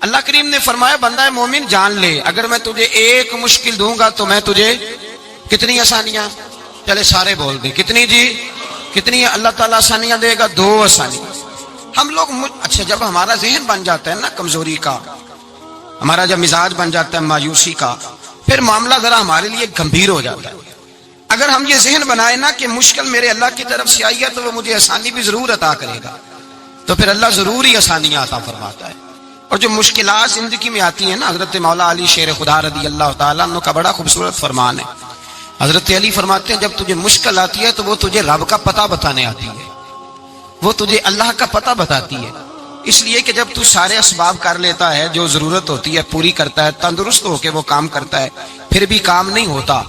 اللہ کریم نے فرمایا بندہ مومن جان لے اگر میں تجھے ایک مشکل دوں گا تو میں تجھے کتنی آسانیاں، چلے سارے بول دیں کتنی جی، کتنی اللہ تعالیٰ آسانیاں دے گا؟ 2 آسانیاں۔ ہم لوگ اچھا جب ہمارا ذہن بن جاتا ہے نا کمزوری کا، ہمارا جب مزاج بن جاتا ہے مایوسی کا، پھر معاملہ ذرا ہمارے لیے گمبھیر ہو جاتا ہے۔ اگر ہم یہ ذہن بنائے نا کہ مشکل میرے اللہ کی طرف سے آئی ہے تو وہ مجھے آسانی بھی ضرور عطا کرے گا، تو پھر اللہ ضرور ہی آسانیاں عطا فرماتا ہے۔ اور جو مشکلات زندگی میں آتی ہیں نا، حضرت مولا علی شیر خدا رضی اللہ تعالیٰ عنہ کا بڑا خوبصورت فرمان ہے۔ حضرت علی فرماتے ہیں جب تجھے مشکل آتی ہے تو وہ تجھے رب کا پتہ بتانے آتی ہے، وہ تجھے اللہ کا پتہ بتاتی ہے، اس لیے کہ جب تو سارے اسباب کر لیتا ہے، جو ضرورت ہوتی ہے پوری کرتا ہے، تندرست ہو کے وہ کام کرتا ہے، پھر بھی کام نہیں ہوتا،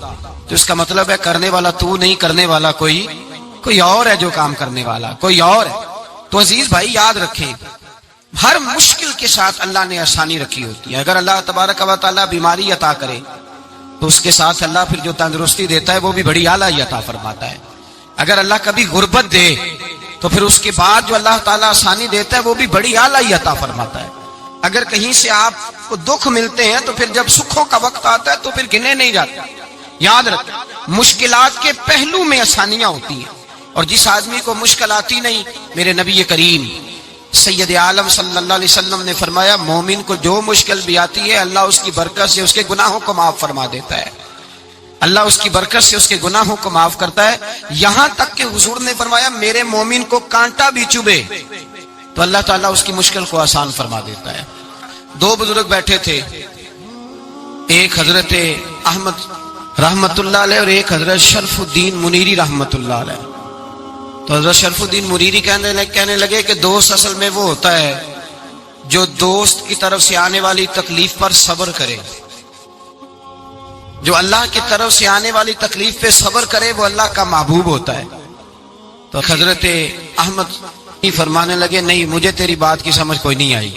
تو اس کا مطلب ہے کرنے والا تو نہیں، کرنے والا کوئی اور ہے، جو کام کرنے والا کوئی اور ہے۔ تو عزیز بھائی یاد رکھیں، ہر مشکل کے ساتھ اللہ نے آسانی رکھی ہوتی ہے۔ اگر اللہ تبارک و تعالیٰ بیماری عطا کرے تو اس کے ساتھ اللہ پھر جو تندرستی دیتا ہے وہ بھی بڑی اعلیٰ عطا فرماتا ہے۔ اگر اللہ کبھی غربت دے تو پھر اس کے بعد جو اللہ تعالیٰ آسانی دیتا ہے وہ بھی بڑی اعلیٰ عطا فرماتا ہے۔ اگر کہیں سے آپ کو دکھ ملتے ہیں تو پھر جب سکھوں کا وقت آتا ہے تو پھر گنے نہیں جاتے۔ یاد رکھیں مشکلات کے پہلو میں آسانیاں ہوتی ہیں، اور جس آدمی کو مشکل آتی نہیں، میرے نبی کریم سید عالم صلی اللہ علیہ وسلم نے فرمایا مومن کو جو مشکل بھی آتی ہے اللہ اس کی برکت سے اس کے گناہوں کو معاف فرما دیتا ہے، اللہ اس کی برکت سے اس کے گناہوں کو معاف کرتا ہے، یہاں تک کہ حضور نے فرمایا میرے مومن کو کانٹا بھی چبھے تو اللہ تعالیٰ اس کی مشکل کو آسان فرما دیتا ہے۔ 2 بزرگ بیٹھے تھے، ایک حضرت احمد رحمت اللہ علیہ اور ایک حضرت شرف الدین منیری رحمت اللہ علیہ۔ تو حضرت شرف الدین منیری کہنے لگے کہ دوست اصل میں وہ ہوتا ہے جو دوست کی طرف سے آنے والی تکلیف پر صبر کرے، جو اللہ کی طرف سے آنے والی تکلیف پہ صبر کرے وہ اللہ کا محبوب ہوتا ہے۔ تو حضرت احمد فرمانے لگے نہیں مجھے تیری بات کی سمجھ کوئی نہیں آئی،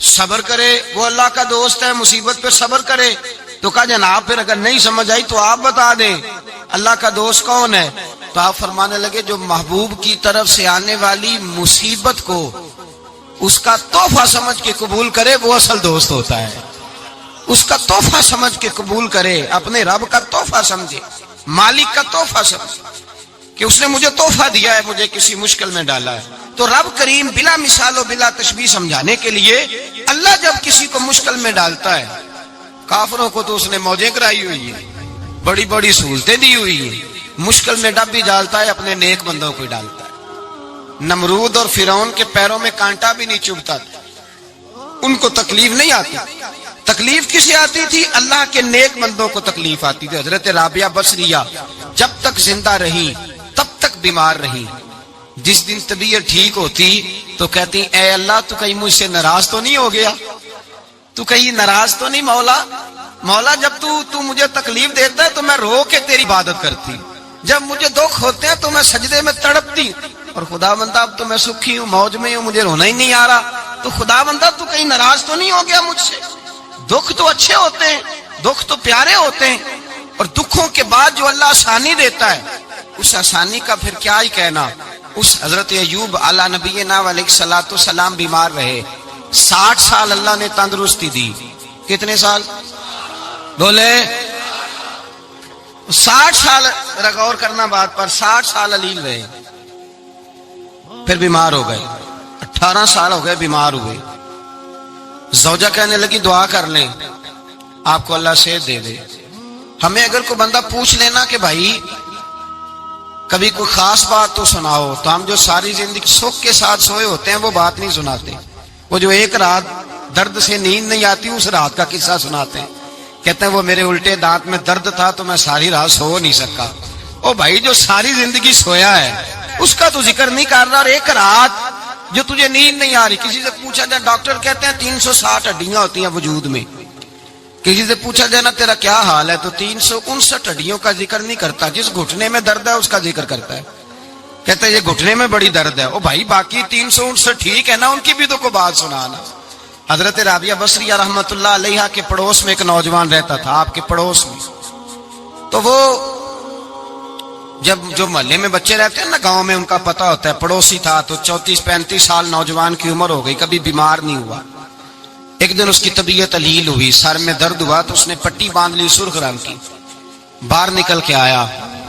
صبر کرے وہ اللہ کا دوست ہے، مصیبت پہ صبر کرے۔ تو کہا جناب پھر اگر نہیں سمجھ آئی تو آپ بتا دیں اللہ کا دوست کون ہے؟ تو آپ فرمانے لگے جو محبوب کی طرف سے آنے والی مصیبت کو اس کا تحفہ سمجھ کے قبول کرے وہ اصل دوست ہوتا ہے، اس کا تحفہ سمجھ کے قبول کرے، اپنے رب کا تحفہ سمجھے، مالک کا تحفہ سمجھے کہ اس نے مجھے تحفہ دیا ہے، مجھے کسی مشکل میں ڈالا ہے۔ تو رب کریم بلا مثال و بلا تشبیہ سمجھانے کے لیے اللہ جب کسی کو مشکل میں ڈالتا ہے، کافروں کو تو اس نے موجیں کرائی ہوئی ہیں، بڑی بڑی سہولتیں دی ہوئی ہیں، مشکل میں ڈب بھی ڈالتا ہے، اپنے نیک بندوں کو ڈالتا ہے۔ نمرود اور فرعون کے پیروں میں کانٹا بھی نہیں چبھتا تھا، ان کو تکلیف نہیں آتی، تکلیف کسے آتی تھی؟ اللہ کے نیک بندوں کو تکلیف آتی تھی۔ حضرت رابعہ بصریہ جب تک زندہ رہی تب تک بیمار رہی، جس دن طبیعت ٹھیک ہوتی تو کہتی اے اللہ تو کہیں مجھ سے ناراض تو نہیں ہو گیا، تو کہیں ناراض تو نہیں مولا جب تو مجھے تکلیف دیتا ہے تو میں رو کے تیری عبادت کرتی، جب مجھے دکھ ہوتے ہیں تو میں سجدے میں تڑپتی، اور خدا بندہ اب تو میں سکھی ہوں، موج میں ہوں، مجھے رونا ہی نہیں آ رہا، تو خدا بندہ تو کہیں ناراض تو نہیں ہو گیا مجھ سے؟ دکھ تو اچھے ہوتے ہیں، دکھ تو پیارے ہوتے ہیں، اور دکھوں کے بعد جو اللہ آسانی دیتا ہے اس آسانی کا پھر کیا ہی کہنا۔ اس حضرت ایوب علی نبینا علیہ الصلوۃ والسلام بیمار رہے، 60 سال اللہ نے تندرستی دی۔ کتنے سال بولے؟ 60 سال غور کرنا بات پر، 60 سال علیل رہے، پھر بیمار ہو گئے، 18 سال ہو گئے بیمار ہوئے۔ زوجہ کہنے لگی دعا کر لیں آپ کو اللہ صحت دے دے۔ ہمیں اگر کوئی بندہ پوچھ لینا کہ بھائی کبھی کوئی خاص بات تو سناؤ، تو ہم جو ساری زندگی سکھ کے ساتھ سوئے ہوتے ہیں وہ بات نہیں سناتے، وہ جو ایک رات درد سے نیند نہیں آتی اس رات کا قصہ سناتے ہیں، کہتے ہیں وہ میرے الٹے دانت میں درد تھا تو میں ساری رات سو نہیں سکا۔ او بھائی جو ساری زندگی سویا ہے اس کا تو ذکر نہیں کر رہا، اور ایک رات جو تجھے نیند نہیں آ رہی، کسی سے پوچھا جائے، ڈاکٹر کہتے ہیں 360 ہڈیاں ہوتی ہیں وجود میں، کسی سے پوچھا جائے نا تیرا کیا حال ہے تو 359 ہڈیوں کا ذکر نہیں کرتا، جس گھٹنے میں درد ہے اس کا ذکر کرتا ہے، کہتا ہے یہ گھٹنے میں بڑی درد ہے۔ او بھائی باقی 359 ٹھیک ہے نا، ان کی بھی تو کوئی بات سنانا۔ حضرت رابعہ بصریہ رحمت اللہ علیہ کے پڑوس میں ایک نوجوان رہتا تھا، آپ کے پڑوس میں، تو وہ جب جو محلے میں بچے رہتے ہیں نا گاؤں میں ان کا پتہ ہوتا ہے، پڑوسی تھا تو 34-35 سال نوجوان کی عمر ہو گئی، کبھی بیمار نہیں ہوا۔ ایک دن اس کی طبیعت علیل ہوئی، سر میں درد ہوا تو اس نے پٹی باندھ لی سرخ رنگ کی، باہر نکل کے آیا،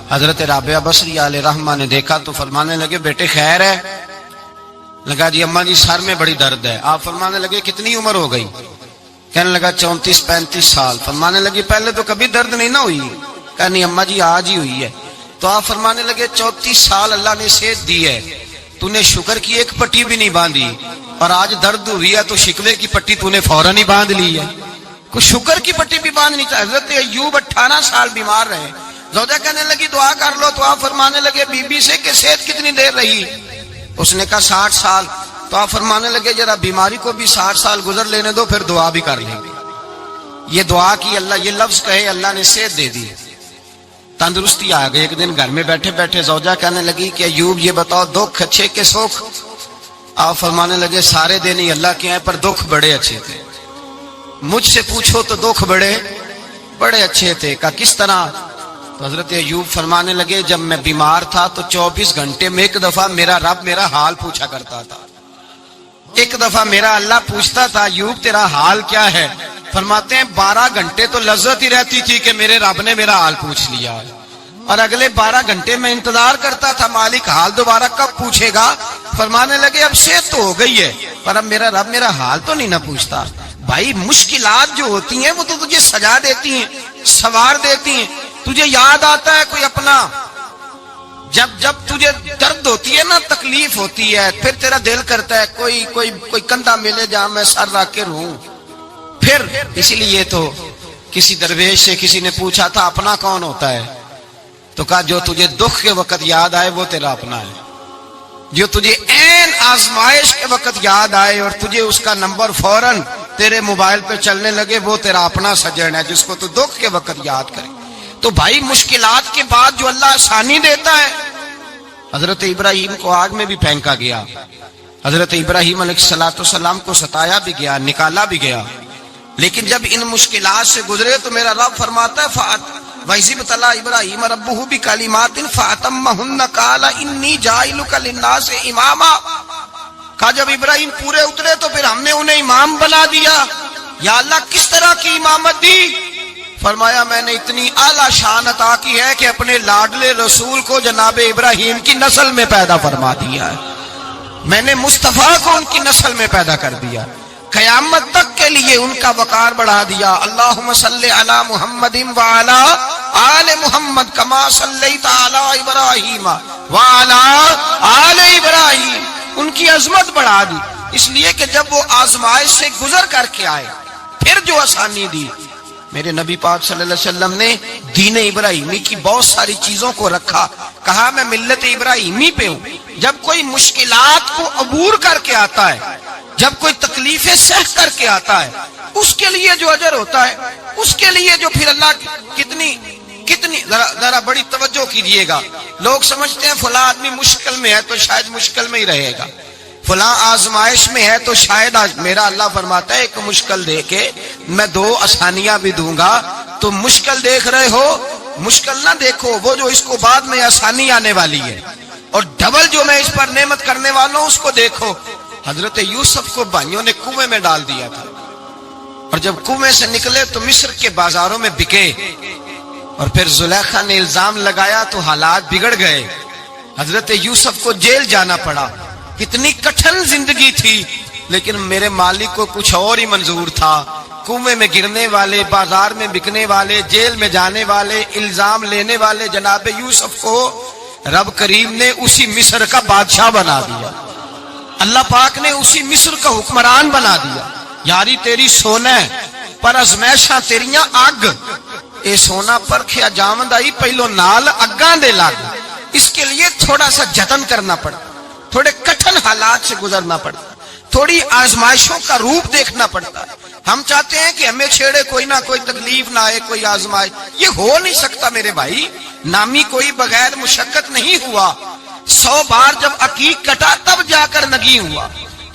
حضرت رابعہ بصری علیہ رحمہ نے دیکھا تو فرمانے لگے بیٹے خیر ہے؟ لگا جی اماں جی سر میں بڑی درد ہے۔ آپ فرمانے لگے کتنی عمر ہو گئی؟ کہنے لگا 34-35 سال۔ فرمانے لگے پہلے تو کبھی درد نہیں نہ ہوئی؟ کہنی اماں جی آج ہی ہوئی ہے۔ تو آپ فرمانے لگے 34 سال اللہ نے صحت دی ہے، تو نے شکر کی ایک پٹی بھی نہیں باندھی، اور آج درد ہوئی ہے تو شکوے کی پٹی تو نے فوراً ہی باندھ لی ہے، کوئی شکر کی پٹی بھی باندھنی چاہیے۔ حضرت ایوب 18 سال بیمار رہے، زوجہ کہنے لگی دعا کر لو، تو آپ فرمانے لگے بی بی سے کہ صحت کتنی دیر رہی؟ اس نے کہا 60 سال۔ تو آپ فرمانے لگے ذرا بیماری کو بھی 60 سال گزر لینے دو، پھر دعا بھی کر لیں گے۔ یہ دعا کی، اللہ یہ لفظ کہے اللہ نے صحت دے دی، تندرستی آ گئی۔ ایک دن گھر میں بیٹھے بیٹھے زوجہ کہنے لگی کہ ایوب یہ بتاؤ دکھ اچھے کے سکھ؟ آپ فرمانے لگے سارے دن ہی اللہ کے ہیں، پر دکھ بڑے اچھے تھے، مجھ سے پوچھو تو دکھ بڑے اچھے تھے۔ کہا کس طرح؟ تو حضرت ایوب فرمانے لگے جب میں بیمار تھا تو 24 گھنٹے میں ایک دفعہ میرا رب میرا حال پوچھا کرتا تھا، ایک دفعہ میرا اللہ پوچھتا تھا ایوب تیرا حال کیا ہے؟ فرماتے ہیں 12 گھنٹے تو لذت ہی رہتی تھی کہ میرے رب نے میرا حال پوچھ لیا، اور اگلے 12 گھنٹے میں انتظار کرتا تھا مالک حال دوبارہ کب پوچھے گا۔ فرمانے لگے اب صحت تو ہو گئی ہے، پر اب میرا رب میرا حال تو نہیں نہ پوچھتا۔ بھائی مشکلات جو ہوتی ہیں وہ تو تجھے سجا دیتی ہیں، سوار دیتی ہیں، تجھے یاد آتا ہے کوئی اپنا، جب تجھے درد ہوتی ہے نا، تکلیف ہوتی ہے، پھر تیرا دل کرتا ہے کوئی کندھا ملے جہاں میں سر رکھ کے رہوں۔ پھر اسی لیے تو کسی درویش سے کسی نے پوچھا تھا اپنا کون ہوتا ہے؟ تو کہا جو تجھے دکھ کے وقت یاد آئے وہ تیرا اپنا ہے، جو تجھے عین آزمائش کے وقت یاد آئے اور تجھے اس کا نمبر فوراً تیرے موبائل پہ چلنے لگے وہ تیرا اپنا سجن ہے، جس کو تو دکھ کے وقت یاد کرے۔ تو بھائی مشکلات کے بعد جو اللہ آسانی دیتا ہے، حضرت ابراہیم کو آگ میں بھی پھینکا گیا، حضرت ابراہیم علیہ السلام کو ستایا بھی گیا، نکالا بھی گیا، لیکن جب ان مشکلات سے گزرے تو میرا رب فرماتا ہے وَإِذِ ابْتَلَىٰ إِبْرَاهِيمَ رَبُّهُ بِكَلِمَاتٍ فَأَتَمَّهُنَّ قَالَ إِنِّي جَاعِلُكَ لِلنَّاسِ إِمَامًا۔ کہا جب ابراہیم پورے اترے تو پھر ہم نے انہیں امام بنا دیا۔ یا اللہ کس طرح کی امامت دی؟ فرمایا میں نے اتنی اعلیٰ شان عطا کی ہے کہ اپنے لاڈلے رسول کو جناب ابراہیم کی نسل میں پیدا فرما دیا ہے، میں نے مصطفیٰ کو ان کی نسل میں پیدا کر دیا، قیامت تک کے لیے ان کا وقار بڑھا دیا۔ اللہم صلی علی محمد وعلی آل محمد کما صلیت علی ابراہیم وعلی آل ابراہیم، ان کی عظمت بڑھا دی، اس لیے کہ جب وہ آزمائش سے گزر کر کے آئے پھر جو آسانی دی۔ میرے نبی پاک صلی اللہ علیہ وسلم نے دین ابراہیمی کی بہت ساری چیزوں کو رکھا، کہا میں ملت ابراہیمی پہ ہوں۔ جب کوئی مشکلات کو عبور کر کے آتا ہے، جب کوئی تکلیفیں سہ کر کے آتا ہے، اس کے لیے جو اجر ہوتا ہے، اس کے لیے جو پھر اللہ کتنی ذرا بڑی توجہ کیجئے گا۔ لوگ سمجھتے ہیں فلاں آدمی مشکل میں ہے تو شاید مشکل میں ہی رہے گا، فلاں آزمائش میں ہے تو شاید میرا اللہ فرماتا ہے ایک مشکل دے کے میں 2 آسانیاں بھی دوں گا۔ تو مشکل دیکھ رہے ہو، مشکل نہ دیکھو، وہ جو اس کو بعد میں آسانی آنے والی ہے، اور ڈبل جو میں اس پر نعمت کرنے والا ہوں اس کو دیکھو۔ حضرت یوسف کو بھائیوں نے کنویں میں ڈال دیا تھا، اور جب کنویں سے نکلے تو مصر کے بازاروں میں بکے، اور پھر زلیخا نے الزام لگایا تو حالات بگڑ گئے، حضرت یوسف کو جیل جانا پڑا۔ کتنی کٹھن زندگی تھی، لیکن میرے مالک کو کچھ اور ہی منظور تھا۔ کنویں میں گرنے والے، بازار میں بکنے والے، جیل میں جانے والے، الزام لینے والے جناب یوسف کو رب کریم نے اسی مصر کا بادشاہ بنا دیا، اللہ پاک نے اسی مصر کا حکمران بنا دیا۔ یاری تیری سونا ہے پر ازمیشاں تیریاں اگ، اے سونا پرکھیا جاوندائی پہلو نال اگاں دے لگ، اس کے لیے تھوڑا سا جتن کرنا پڑتا، تھوڑے کٹھن حالات سے گزرنا پڑتا، تھوڑی آزمائشوں کا روپ دیکھنا پڑتا ہے۔ ہم چاہتے ہیں کہ ہمیں چھیڑے کوئی نہ کوئی تکلیف نہ آئے، کوئی آزمائش، یہ ہو نہیں سکتا میرے بھائی، نامی کوئی بغیر مشقت نہیں ہوا، 100 بار جب عقیق کٹا تب جا کر نگی ہوا۔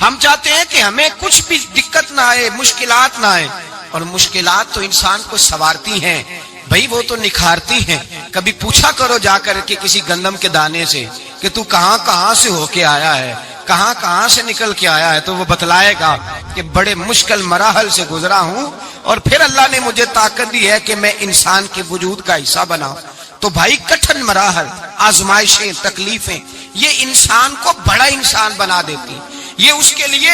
ہم چاہتے ہیں کہ ہمیں کچھ بھی دقت نہ آئے، مشکلات نہ آئے، اور مشکلات تو انسان کو سنوارتی ہیں بھائی، وہ تو نکھارتی ہیں۔ کبھی پوچھا کرو جا کر کے کسی گندم کے دانے سے کہ تو کہاں کہاں سے ہو کے آیا ہے، کہاں کہاں سے نکل کے آیا ہے تو وہ بتلائے گا کہ بڑے مشکل مراحل سے گزرا ہوں اور پھر اللہ نے مجھے طاقت دی ہے کہ میں انسان کے وجود کا حصہ بناؤں. تو بھائی کٹھن مراحل، آزمائشیں، تکلیفیں یہ انسان کو بڑا انسان بنا دیتی، یہ اس کے لیے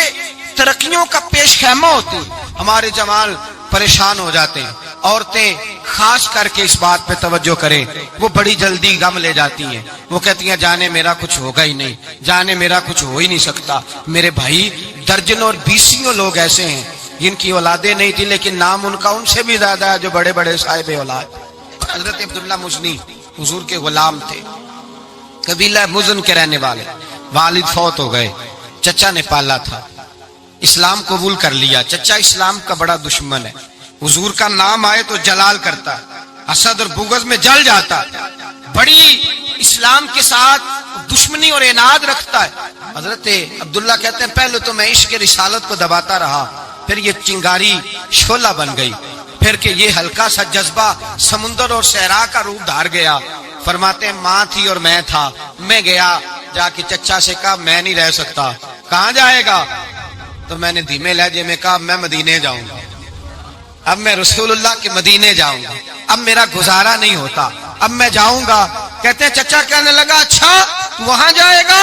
ترقیوں کا پیش خیمہ ہوتی. ہمارے جوان پریشان ہو جاتے ہیں، عورتیں خاص کر کے اس بات پہ توجہ کریں، وہ بڑی جلدی غم لے جاتی ہیں. وہ کہتی ہیں جانے میرا کچھ ہوگا ہی نہیں، جانے میرا کچھ ہو ہی نہیں سکتا. میرے بھائی درجنوں اور بیسیوں لوگ ایسے ہیں جن کی اولادیں نہیں تھی لیکن نام ان کا ان سے بھی زیادہ ہے جو بڑے بڑے صاحب اولاد. حضرت عبداللہ مزنی حضور کے غلام تھے، قبیلہ مزن کے رہنے والے. والد فوت ہو گئے، چچا نے پالا تھا، اسلام قبول کر لیا. چچا اسلام کا بڑا دشمن ہے، حضور کا نام آئے تو جلال کرتا ہے، حسد اور بغض میں جل جاتا ہے، بڑی اسلام کے ساتھ دشمنی اور عناد رکھتا ہے. حضرت عبداللہ کہتے ہیں پہلے تو میں عشق رسالت کو دباتا رہا، پھر یہ چنگاری شعلہ بن گئی، پھر کہ یہ ہلکا سا جذبہ سمندر اور صحرا کا روپ دھار گیا. فرماتے ہیں ماں تھی اور میں تھا، میں گیا جا کے چچا سے کہا میں نہیں رہ سکتا. کہاں جائے گا؟ تو میں نے دھیمے لہجے میں کہا میں مدینے جاؤں گا، اب میں رسول اللہ کے مدینے جاؤں گا، اب میرا گزارا نہیں ہوتا، اب میں جاؤں گا. کہتے ہیں چچا کہنے لگا اچھا وہاں جائے گا،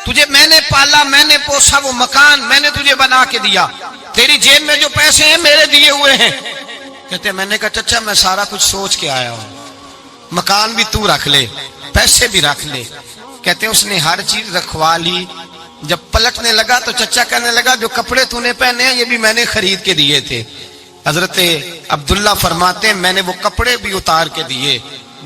تجھے میں نے پالا، میں نے پوسا، وہ مکان میں نے تجھے بنا کے دیا، تیری جیب میں جو پیسے ہیں میرے دیے ہوئے ہیں. کہتے ہیں میں نے کہا چچا میں سارا کچھ سوچ کے آیا ہوں، مکان بھی تو رکھ لے، پیسے بھی رکھ لے. کہتے ہیں اس نے ہر چیز رکھوا لی. جب پلٹنے لگا تو چچا کہنے لگا جو کپڑے تو نے پہنے ہیں یہ بھی میں نے خرید کے دیے تھے. حضرت عبداللہ فرماتے ہیں میں نے وہ کپڑے بھی اتار کے دیے.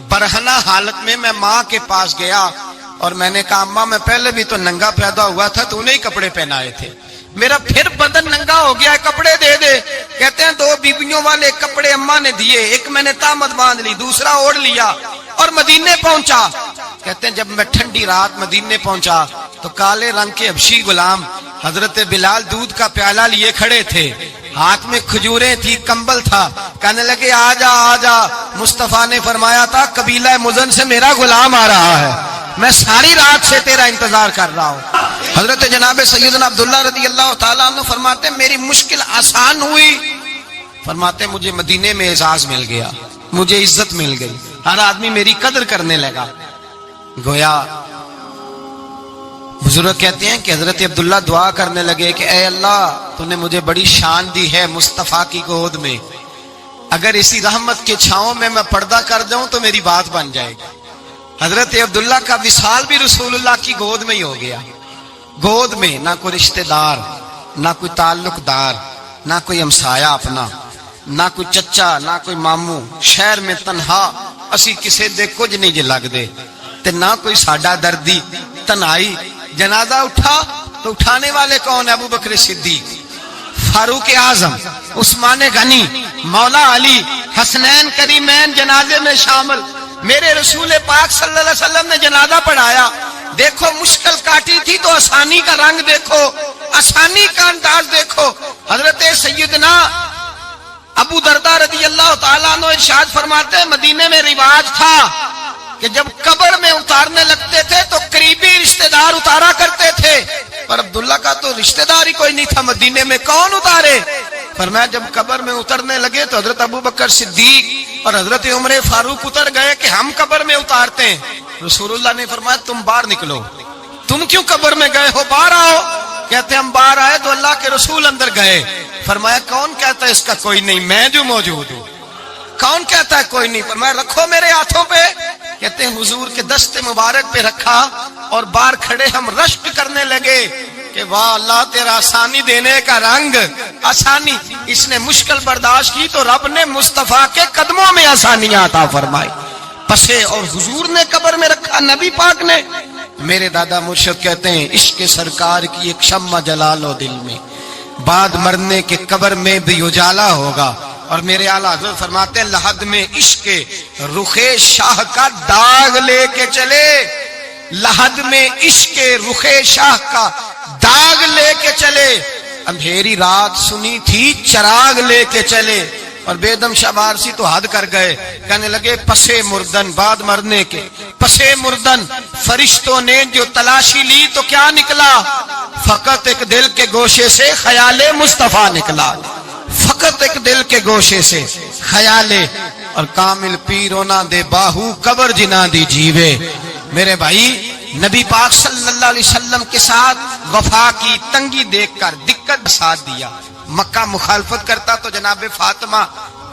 برہنہ حالت میں میں ماں کے پاس گیا اور میں نے کہا اماں میں پہلے بھی تو ننگا پیدا ہوا تھا، تو نے ہی کپڑے پہنائے تھے، میرا پھر بدن ننگا ہو گیا ہے، کپڑے دے دے. کہتے ہیں 2 بیویوں والے کپڑے اماں نے دیے، ایک میں نے تامت باندھ لی، دوسرا اوڑھ لیا اور مدینے پہنچا. کہتے ہیں جب میں ٹھنڈی رات مدینے پہنچا تو کالے رنگ کے حبشی غلام حضرت بلال دودھ کا پیالہ لیے کھڑے تھے، ہاتھ میں کھجوریں تھی، کمبل تھا. کہنے لگے آجا آجا، مصطفیٰ نے فرمایا تھا قبیلہ مزن سے میرا غلام آ رہا ہے، میں ساری رات سے تیرا انتظار کر رہا ہوں. حضرت جناب سیدنا عبداللہ رضی اللہ تعالیٰ عنہ فرماتے ہیں میری مشکل آسان ہوئی. فرماتے ہیں مجھے مدینے میں اعزاز مل گیا، مجھے عزت مل گئی، ہر آدمی میری قدر کرنے لگا. گویا بزرگ کہتے ہیں کہ حضرت عبداللہ دعا کرنے لگے کہ اے اللہ تو نے مجھے بڑی شان دی ہے مصطفیٰ کی گود میں، اگر اسی رحمت کے چھاؤں میں پردہ کر جاؤں تو میری بات بن جائے گی. حضرت عبداللہ کا وصال بھی رسول اللہ کی گود میں ہی ہو گیا. گود میں نہ کوئی رشتہ دار، نہ کوئی تعلق دار، نہ کوئی ہمسایہ اپنا، نہ کوئی چچا، نہ کوئی ماموں. شہر میں تنہا اسی کسے دے کچھ نہیں جے لگ دے تے نہ کوئی ساڈا دردی. تنہائی جنازہ اٹھا تو اٹھانے والے کون؟ ابو بکر صدیق، فاروق اعظم، عثمان غنی، مولا علی، حسنین کریمین جنازے میں شامل. میرے رسول پاک صلی اللہ علیہ وسلم نے جنازہ پڑھایا. دیکھو مشکل کاٹی تھی تو آسانی کا رنگ دیکھو، آسانی کا انداز دیکھو. حضرت سیدنا ابو دردہ رضی اللہ تعالیٰ عنہ ارشاد فرماتے ہیں مدینے میں رواج تھا کہ جب قبر میں اتارنے لگتے تھے تو قریبی رشتہ دار اتارا کرتے تھے، پر عبداللہ کا تو رشتہ دار ہی کوئی نہیں تھا مدینے میں، کون اتارے؟ فرمایا جب قبر میں اترنے لگے تو حضرت ابو بکر صدیق اور حضرت عمر فاروق اتر گئے کہ ہم قبر میں اتارتے ہیں. رسول اللہ نے فرمایا تم باہر نکلو، تم کیوں قبر میں گئے ہو، باہر آؤ. کہتے ہم باہر آئے تو اللہ کے رسول اندر گئے. فرمایا کون کہتا ہے اس کا کوئی نہیں، میں جو موجود ہوں. کون کہتا ہے کوئی نہیں؟ فرمایا رکھو میرے ہاتھوں پہ. کہتے ہیں حضور کے دست مبارک پہ رکھا اور باہر کھڑے ہم رشک کرنے لگے کہ واہ اللہ تیرا آسانی دینے کا رنگ. آسانی اس نے مشکل برداشت کی تو رب نے مصطفیٰ کے قدموں میں آسانیاں عطا فرمائی. پسے اور حضور نے قبر میں رکھا، نبی پاک نے. میرے دادا مرشد کہتے ہیں عشق سرکار کی ایک شمع جلا لو دل میں، بعد مرنے کے قبر میں بھی اجالا ہوگا. اور میرے اعلیٰ حضرت فرماتے ہیں لحد میں عشق رخ شاہ کا داغ لے کے چلے، لحد میں عشق رخ شاہ کا داغ لے کے چلے، اندھیری رات سنی تھی چراغ لے کے چلے. اور بیدم شاہ بارسی تو حد کر گئے، کہنے لگے پسے مردن بعد مرنے کے، پسے مردن فرشتوں نے جو تلاشی لی تو کیا نکلا؟ فقط ایک دل کے گوشے سے خیال مصطفیٰ نکلا، فقط ایک دل کے گوشے سے خیال، اور کامل پیرونا دے باہو قبر جنا دی جیوے۔ میرے بھائی نبی پاک صلی اللہ علیہ وسلم کے ساتھ وفا کی تنگی دیکھ کر دقت ساتھ دیا، مکہ مخالفت کرتا تو جناب فاطمہ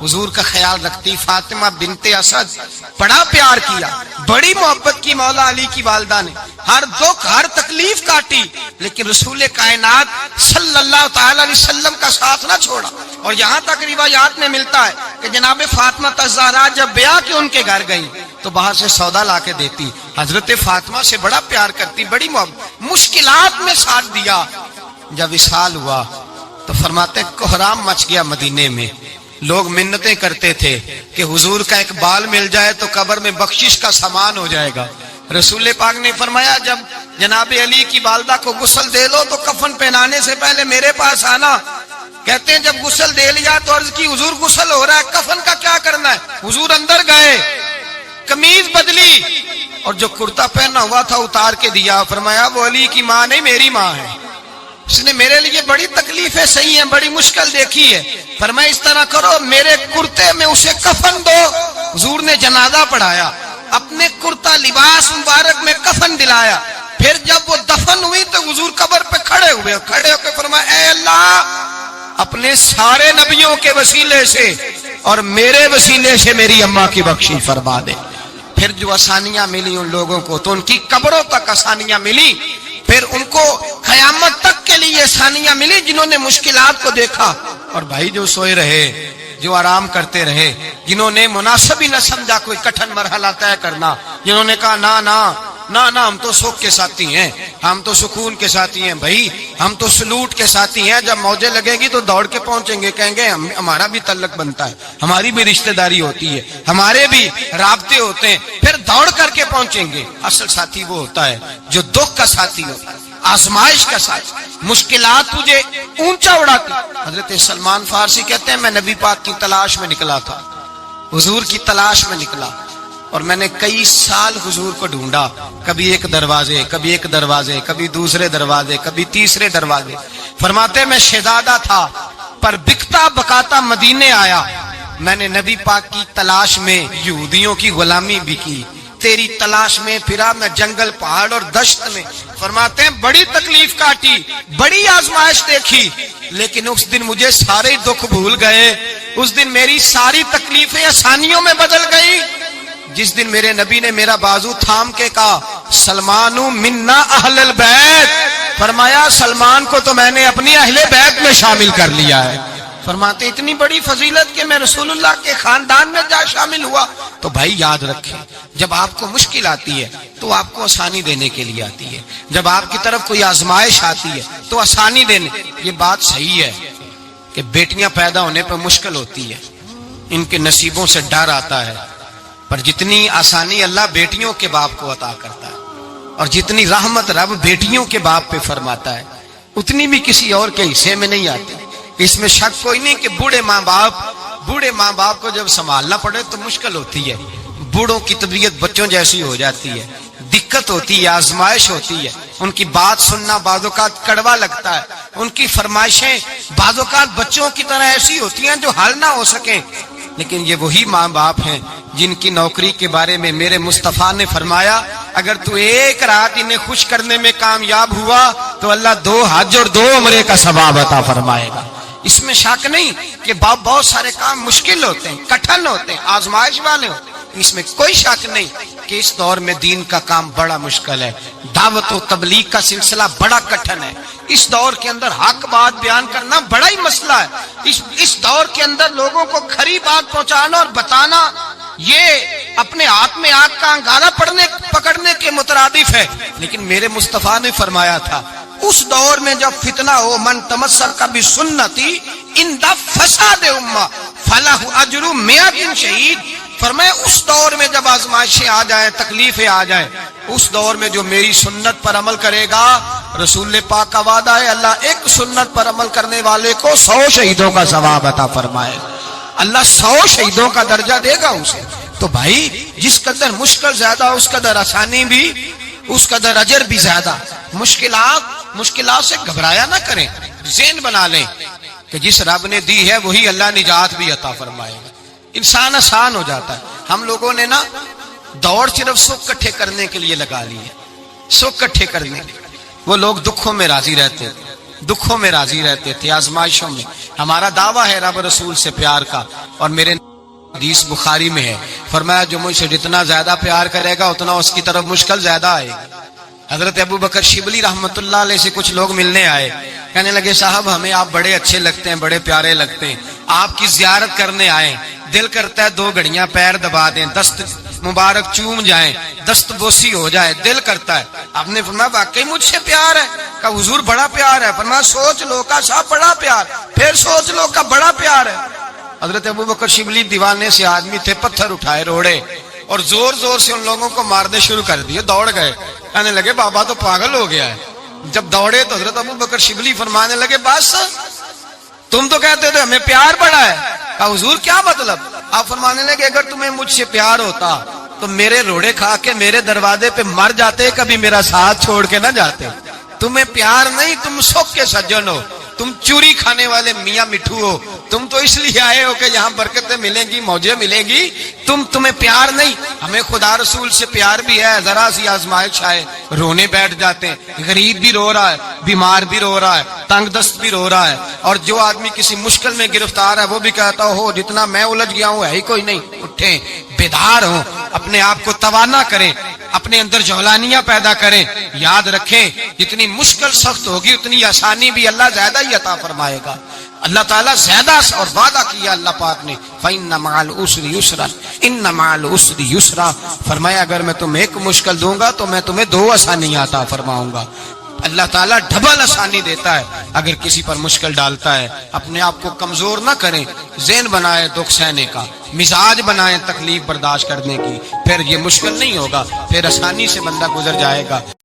حضور کا خیال رکھتی، فاطمہ بنت اسد بڑا پیار کیا، بڑی محبت کی مولا علی کی والدہ نے، ہر دکھ ہر تکلیف کاٹی، لیکن رسول کائنات صلی اللہ تعالی علیہ وسلم کا ساتھ نہ چھوڑا۔ اور یہاں تک روایات میں ملتا ہے کہ جناب فاطمہ الزہرا جب بیاہ کے ان کے گھر گئی تو باہر سے سودا لا کے دیتی، حضرت فاطمہ سے بڑا پیار کرتی، بڑی محبت، مشکلات میں ساتھ دیا۔ جب وصال ہوا تو فرماتے کوہرام مچ گیا مدینے میں، لوگ منتیں کرتے تھے کہ حضور کا ایک بال مل جائے تو قبر میں بخشش کا سامان ہو جائے گا۔ رسول پاک نے فرمایا جب جناب علی کی والدہ کو غسل دے لو تو کفن پہنانے سے پہلے میرے پاس آنا۔ کہتے ہیں جب غسل دے لیا تو عرض کی حضور غسل ہو رہا ہے، کفن کا کیا کرنا ہے؟ حضور اندر گئے، قمیض بدلی اور جو کرتا پہنا ہوا تھا اتار کے دیا، فرمایا وہ علی کی ماں نہیں میری ماں ہے، اس نے میرے لیے بڑی تکلیفیں سہی ہیں، بڑی مشکل دیکھی ہے، فرمایا اس طرح کرو میرے کرتے میں اسے کفن دو۔ حضور نے جنازہ پڑھایا، اپنے کرتا لباس مبارک میں کفن دلایا، پھر جب وہ دفن ہوئی تو حضور قبر پہ کھڑے ہوئے، کھڑے ہو کے فرمایا اے اللہ اپنے سارے نبیوں کے وسیلے سے اور میرے وسیلے سے میری اماں کی بخشش فرما دے۔ پھر جو آسانیاں ملی ان لوگوں کو تو ان کی قبروں تک آسانیاں ملی، پھر ان کو قیامت تک کے لیے آسانیاں ملی جنہوں نے مشکلات کو دیکھا۔ اور بھائی جو سوئے رہے، جو آرام کرتے رہے، جنہوں نے مناسب ہی نہ سمجھا کوئی کٹھن مرحلہ طے کرنا، جنہوں نے کہا نا نا نا نا ہم تو سوکھ کے ساتھی ہیں، ہم تو سکون کے ساتھی ہیں، بھائی ہم تو سلوٹ کے ساتھی ہیں، جب موجیں لگیں گی تو دوڑ کے پہنچیں گے، کہیں گے ہمارا بھی تعلق بنتا ہے، ہماری بھی رشتہ داری ہوتی ہے، ہمارے بھی رابطے ہوتے ہیں، پھر دوڑ کر کے پہنچیں گے۔ اصل ساتھی وہ ہوتا ہے جو دکھ کا ساتھی ہوتا ہے، آزمائش کا ساتھ، مشکلات تجھے اونچا اڑاتی۔ حضرت سلمان فارسی کہتے ہیں میں نبی پاک کی تلاش میں نکلا تھا، حضور کی تلاش میں نکلا، اور میں نے کئی سال حضور کو ڈھونڈا، کبھی ایک دروازے، کبھی ایک دروازے، کبھی دوسرے دروازے، کبھی تیسرے دروازے۔ فرماتے میں شہزادہ تھا پر بکتا بکاتا مدینے آیا، میں نے نبی پاک کی تلاش میں یہودیوں کی غلامی بھی کی، تیری تلاش میں پھرا میں جنگل پہاڑ اور دشت میں۔ فرماتے ہیں بڑی تکلیف کاٹی، بڑی آزمائش دیکھی، لیکن اس دن مجھے سارے دکھ بھول گئے، اس دن میری ساری تکلیفیں آسانیوں میں بدل گئی جس دن میرے نبی نے میرا بازو تھام کے کہا سلمان منا اہل البیت، فرمایا سلمان کو تو میں نے اپنی اہل بیت میں شامل کر لیا ہے۔ فرماتے اتنی بڑی فضیلت کہ میں رسول اللہ کے خاندان میں جا شامل ہوا۔ تو بھائی یاد رکھیں جب آپ کو مشکل آتی ہے تو آپ کو آسانی دینے کے لیے آتی ہے، جب آپ کی طرف کوئی آزمائش آتی ہے تو آسانی دینے۔ یہ بات صحیح ہے کہ بیٹیاں پیدا ہونے پہ مشکل ہوتی ہے، ان کے نصیبوں سے ڈر آتا ہے، پر جتنی آسانی اللہ بیٹیوں کے باپ کو عطا کرتا ہے اور جتنی رحمت رب بیٹیوں کے باپ پہ فرماتا ہے اتنی بھی کسی اور کے حصے میں نہیں آتی۔ اس میں شک کوئی نہیں کہ بوڑھے ماں باپ کو جب سنبھالنا پڑے تو مشکل ہوتی ہے، بوڑھوں کی طبیعت بچوں جیسی ہو جاتی ہے، دقت ہوتی ہے، آزمائش ہوتی ہے، ان کی بات سننا بعض اوقات کڑوا لگتا ہے، ان کی فرمائشیں بعض اوقات بچوں کی طرح ایسی ہوتی ہیں جو حل نہ ہو سکیں، لیکن یہ وہی ماں باپ ہیں جن کی نوکری کے بارے میں میرے مصطفیٰ نے فرمایا اگر تو ایک رات انہیں خوش کرنے میں کامیاب ہوا تو اللہ 2 حج اور 2 عمرے کا ثواب عطا فرمائے گا۔ اس میں شک نہیں کہ بہت سارے کام مشکل ہوتے ہیں، کٹھن ہوتے ہیں، آزمائش والے ہوتے ہیں، اس میں کوئی شک نہیں کہ اس دور میں دین کا کام بڑا مشکل ہے، دعوت و تبلیغ کا سلسلہ بڑا کٹھن ہے، اس دور کے اندر حق بات بیان کرنا بڑا ہی مسئلہ ہے، اس دور کے اندر لوگوں کو کھری بات پہنچانا اور بتانا یہ اپنے ہاتھ میں آگ کا انگارہ پکڑنے کے مترادف ہے۔ لیکن میرے مصطفیٰ نے فرمایا تھا اس دور میں جب فتنہ ہو من تمسک بسنتی اند فساد امہ فلہ اجر 100 شہید، فرمایا اس دور میں جب آزمائشیں آ جائیں، تکلیفیں آ جائیں، اس دور میں جو میری سنت پر عمل کرے گا، رسول پاک کا وعدہ ہے اللہ ایک سنت پر عمل کرنے والے کو 100 شہیدوں کا ثواب عطا فرمائے۔ اللہ 100 شہیدوں کا درجہ دے گا اسے. تو بھائی جس قدر مشکل زیادہ اس قدر آسانی بھی اس قدر اجر بھی زیادہ. مشکلات سے گھبرایا نہ کریں, ذہن بنا لیں کہ جس رب نے دی ہے وہی اللہ نجات بھی عطا فرمائے گا. انسان آسان ہو جاتا ہے. ہم لوگوں نے نا دوڑ صرف سکھ کٹھے کرنے کے لیے لگا لی ہے, سکھ کٹھے کرنے. وہ لوگ دکھوں میں راضی رہتے تھے, دکھوں میں راضی رہتے تھے, آزمائشوں میں. ہمارا دعویٰ ہے رب رسول سے پیار کا, اور میرے حدیث بخاری میں ہے, فرمایا جو مجھ سے جتنا زیادہ پیار کرے گا اتنا اس کی طرف مشکل زیادہ آئے گی. حضرت ابو بکر شبلی رحمت اللہ علیہ سے کچھ لوگ ملنے آئے, کہنے لگے صاحب ہمیں آپ بڑے اچھے لگتے ہیں, بڑے پیارے لگتے ہیں, آپ کی زیارت کرنے آئے, دل کرتا ہے 2 گھڑیاں پیر دبا دیں, دست مبارک چوم جائیں, دست بوسی ہو جائے, دل کرتا ہے. آپ نے فرمایا واقعی مجھ سے پیار ہے؟ کہا حضور بڑا پیار ہے. فرمایا سوچ لو. کا صاحب بڑا پیار, پھر سوچ لو. کا بڑا پیار ہے. حضرت ابو بکر شبلی دیوانے سے آدمی تھے, پتھر اٹھائے روڑے اور زور زور سے ان لوگوں کو مارنے شروع کر دیے. دوڑ گئے, کہنے لگے بابا تو پاگل ہو گیا ہے. جب دوڑے تو حضرت ابو بکر شبلی فرمانے لگے بس تم تو کہتے تھے ہمیں پیار بڑا ہے. کہا حضور کیا مطلب؟ آپ فرمانے لگے اگر تمہیں مجھ سے پیار ہوتا تو میرے روڑے کھا کے میرے دروازے پہ مر جاتے, کبھی میرا ساتھ چھوڑ کے نہ جاتے. تمہیں پیار نہیں, تم سکھ کے سجن ہو, تم چوری کھانے والے میاں مٹھو ہو. تم تو اس لیے آئے ہو کہ یہاں برکتیں ملیں گی, موجیں ملیں گی. تمہیں پیار نہیں. ہمیں خدا رسول سے پیار بھی ہے, ذرا سی آزمائش آئے رونے بیٹھ جاتے ہیں. غریب بھی رو رہا ہے, بیمار بھی رو رہا ہے, تنگ دست بھی رو رہا ہے, اور جو آدمی کسی مشکل میں گرفتار ہے وہ بھی کہتا ہو جتنا میں الجھ گیا ہوں ہے ہی کوئی نہیں. اٹھیں, بیدار ہوں, اپنے آپ کو توانا کریں, اپنے اندر جولانیاں پیدا کریں. یاد رکھیں جتنی مشکل سخت ہوگی اتنی آسانی بھی اللہ زیادہ ہی عطا فرمائے گا. اللہ تعالیٰ زیادہ اور وعدہ کیا اللہ پاک نے, فَإِنَّ مَعَ الْعُسْرِ يُسْرًا إِنَّ مَعَ الْعُسْرِ يُسْرًا. فرمایا اگر میں تمہیں ایک مشکل دوں گا تو میں تمہیں 2 آسانیاں عطا فرماؤں گا. اللہ تعالیٰ ڈبل آسانی دیتا ہے اگر کسی پر مشکل ڈالتا ہے. اپنے آپ کو کمزور نہ کریں, ذہن بنائیں دکھ سہنے کا, مزاج بنائیں تکلیف برداشت کرنے کی. پھر یہ مشکل نہیں ہوگا, پھر آسانی سے بندہ گزر جائے گا.